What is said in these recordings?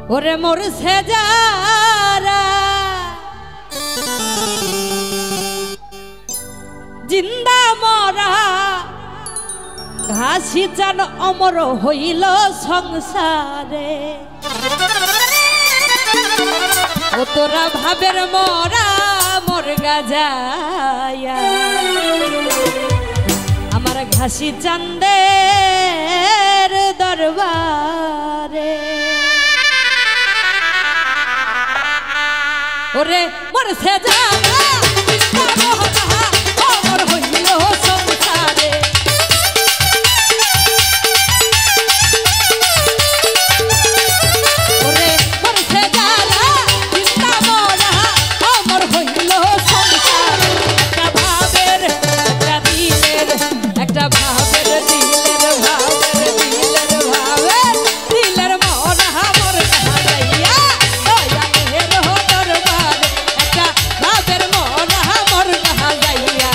ওরে মোর সেজারা জিন্দা মরা ঘাসি চান অমর হইল সংসারে ও তোরা ভাবের মরা মোর গাজায়া আমার ঘাসি চান্দের দরবারে ওরে মোর সেজারা অমর হইল সংসারে ওরে মোর সেজারা চিন্তা মরা অমর হইল সংসারে একটা ভাবের দিলের ভাবের দিলের মরা মোর গাজাইয়া দয়ালের দরবারে একটা ভাবের মরা মোর গাজাইয়া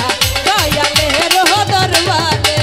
দয়ালের দরবারে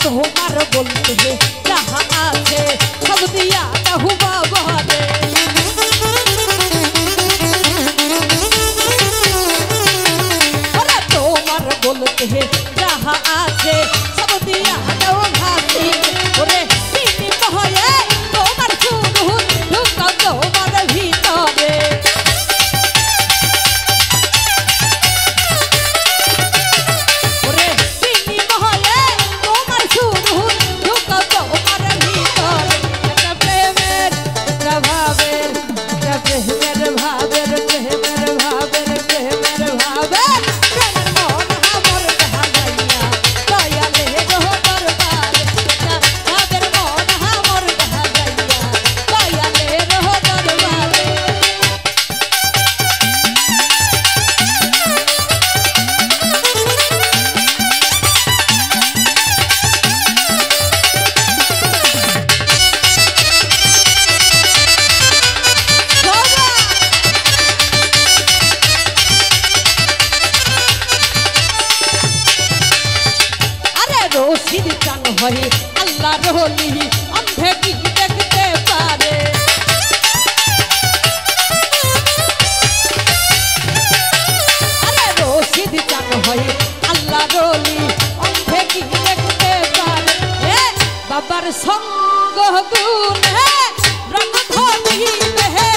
তোমার বলতে যাহা আছে সব দিয়া দাও বাবা রে ওরে তোমার বলতে যাহা আছে সব দিয়া দাও ভাতি ওরে তিনি মহয়ে তোমার শুরু ঢুকাও তোমার ভিতরে রশিদ চান হয়ে আল্লাহ রহলি অন্ধে কি দেখতে পারে আরে রশিদ চান হয়ে আল্লাহ রহলি অন্ধে কি দেখতে পারে হে বাবার সঙ্গ গুণ হে রঙ ধরি হে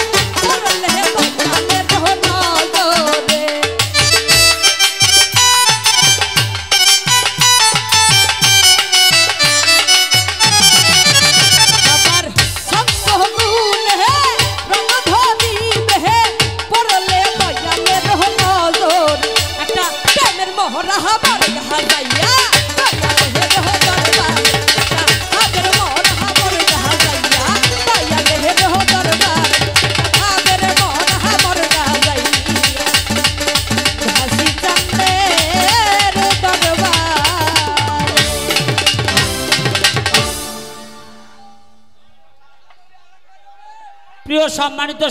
করলে বাবালে রহনা রে প্রিয় সম্মানিত